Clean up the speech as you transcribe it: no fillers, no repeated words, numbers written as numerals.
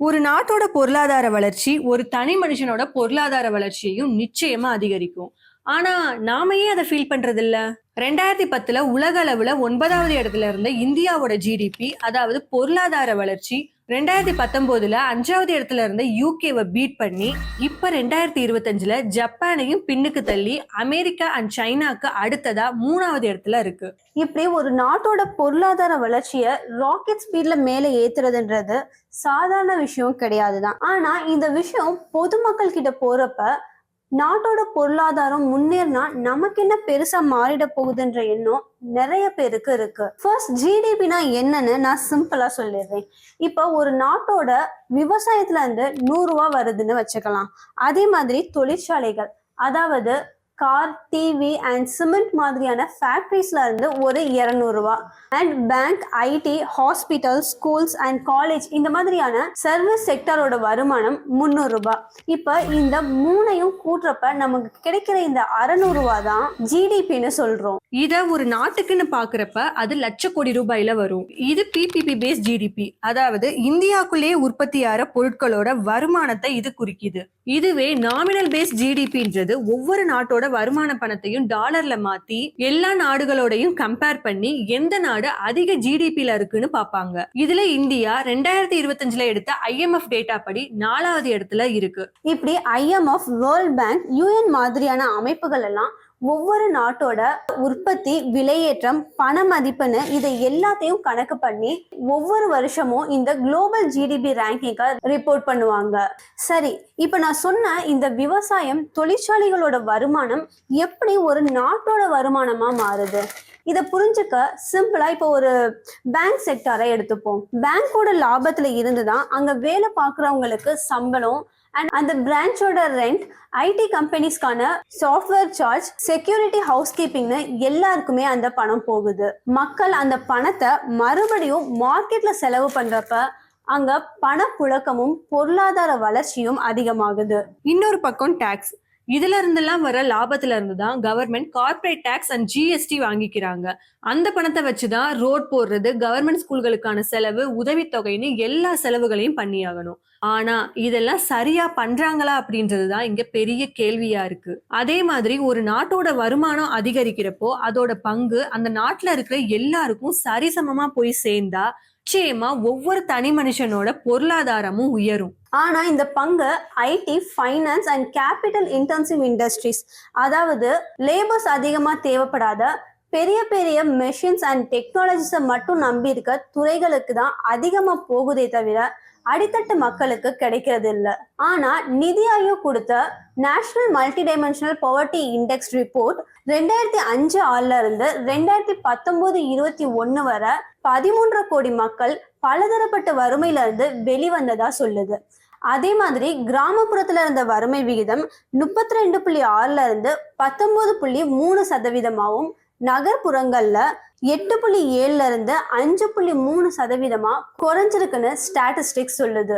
ஒரு நாட்டோட பொருளாதார வளர்ச்சி ஒரு தனி மனுஷனோட பொருளாதார வளர்ச்சியையும் நிச்சயமா அதிகரிக்கும். ஆனா நாம ஏன் அதை ஃபீல் பண்றது இல்ல? 2010 உலக அளவுல 9வது இடத்துல இருந்த இந்தியாவோட ஜிடிபி, அதாவது பொருளாதார வளர்ச்சி 2019 5வது இடத்துல இருந்த யூகேவை பீட் பண்ணி இப்ப 2025 ஜப்பானையும் பின்னுக்கு தள்ளி அமெரிக்கா அண்ட் சைனாக்கு அடுத்ததா 3வது இடத்துல இருக்கு. இப்படி ஒரு நாட்டோட பொருளாதார வளர்ச்சிய ராக்கெட் ஸ்பீட்ல மேல ஏத்துறதுன்றது சாதாரண விஷயம் கிடையாதுதான். ஆனா இந்த விஷயம் பொதுமக்கள் கிட்ட போறப்ப நாட்டோட பொருளாதாரம் முன்னேறினா நமக்கு என்ன பெருசா மாறிட போகுதுன்ற எண்ணம் நிறைய பேருக்கு இருக்கு. ஃபர்ஸ்ட் ஜிடிபினா என்னன்னு நான் சிம்பிளா சொல்லிடுறேன். இப்ப ஒரு நாட்டோட விவசாயத்துல இருந்து 100 ரூபாய் வருதுன்னு வச்சுக்கலாம். அதே மாதிரி தொழிற்சாலைகள், அதாவது கார், டிவி அண்ட் சிமெண்ட் மாதிரியான ஃபேக்டரிஸ்ல இருந்து ஒரு 200 ரூபாய், and bank, IT, hospital, schools and college இந்த மாதிரியான சர்வீஸ் செக்டரோட வருமானம் 300 ரூபாய். இப்ப இந்த மூணையும் கூட்டுறப்ப நமக்கு கிடைக்கிற இந்த 600 ரூபாய் தான் ஜிடிபின்னு சொல்றோம். இத ஒரு நாட்டுக்குன்னு பாக்குறப்ப அது லட்ச கோடி ரூபாயில வரும். இது பிபிபி பேஸ் ஜிடிபி, அதாவது இந்தியாக்குள்ளேயே உற்பத்தியாகிற பொருட்களோட வருமானத்தை இது குறிக்குது. இதுவே நாமினல் பேஸ் ஜிடிபின்றது ஒவ்வொரு நாட்டோட வருமான பணத்தையும் டாலர்ல மாத்தி எல்லா நாடுகளோடையும் கம்பேர் பண்ணி எந்த நாடு அதிக ஜிடிபில இருக்குன்னு பாப்பாங்க. இதுல இந்தியா 2025 எடுத்த ஐஎம்எஃப் டேட்டா படி 4வது இடத்துல இருக்கு. இப்படி ஐஎம்எஃப், வேர்ல்ட் பேங்க், யுஎன் மாதிரியான அமைப்புகள் எல்லாம் ஒவ்வொரு நாட்டோட உற்பத்தி, விலையேற்றம், பண மதிப்புன்னு இதை எல்லாத்தையும் கணக்கு பண்ணி ஒவ்வொரு வருஷமும் இந்த குளோபல் ஜிடிபி ரேங்கிங்கை ரிப்போர்ட் பண்ணுவாங்க. சரி, இப்ப நான் சொன்ன இந்த விவசாயம், தொழிற்சாலைகளோட வருமானம் எப்படி ஒரு நாட்டோட வருமானமா மாறுது? இதை புரிஞ்சுக்க சிம்பிளா இப்போ ஒரு பேங்க் செக்டாரை எடுத்துப்போம். பேங்கோட லாபத்துல இருந்துதான் அங்க வேலை பார்க்குறவங்களுக்கு சம்பளம், அண்ட் அந்த பிரான்ச்சோட ரெண்ட், ஐடி கம்பெனிஸ்க்கான சாஃப்ட்வேர் சார்ஜ், செக்யூரிட்டி, ஹவுஸ் கீப்பிங்னு எல்லாருக்குமே அந்த பணம் போகுது. மக்கள் அந்த பணத்தை மறுபடியும் மார்க்கெட்ல செலவு பண்றப்ப அங்க பணப்புழக்கமும் பொருளாதார வளர்ச்சியும் அதிகமாகுது. இன்னொரு பக்கம் டாக்ஸ், இதுல இருந்தெல்லாம் வர லாபத்துல இருந்துதான் government corporate tax and GST வாங்கிக்கிறாங்க. அந்த பணத்தை வச்சுதான் ரோட் போடுறது, கவர்மெண்ட் ஸ்கூல்களுக்கான செலவு, உதவித்தொகைன்னு எல்லா செலவுகளையும் பண்ணியாகணும். ஆனா இதெல்லாம் சரியா பண்றாங்களா அப்படின்றதுதான் இங்க பெரிய கேள்வியா இருக்கு. அதே மாதிரி ஒரு நாட்டோட வருமானம் அதிகரிக்கிறப்போ அதோட பங்கு அந்த நாட்டுல இருக்கிற எல்லாருக்கும் சரிசமமா போய் சேர்ந்தா நிச்சயமா ஒவ்வொரு தனி மனுஷனோட பொருளாதாரமும் உயரும். ஆனா இந்த பங்கு IT, finance and capital intensive industries, அதாவது லேபர்ஸ் அதிகமா தேவைப்படாத பெரிய பெரிய மெஷின்ஸ் அண்ட் டெக்னாலஜிஸை மட்டும் நம்பி இருக்க துறைகளுக்கு தான் அதிகமா போகுதே தவிர அடித்தட்டு மக்களுக்கு கிடைக்கிறது இல்லை. ஆனா நிதி ஆயோக் கொடுத்த national multi dimensional poverty index report 2005 இருந்து 2019-21 வரை 13 கோடி மக்கள் பலதரப்பட்ட வறுமையில இருந்து வெளிவந்ததா சொல்லுது. அதே மாதிரி கிராமப்புறத்துல இருந்த வறுமை விகிதம் 32.6 இருந்து 19.3%, நகர்ப்புறங்கள்ல 8.7 இருந்து 5.3% குறைஞ்சிருக்குன்னு ஸ்டாட்டிஸ்டிக்ஸ் சொல்லுது.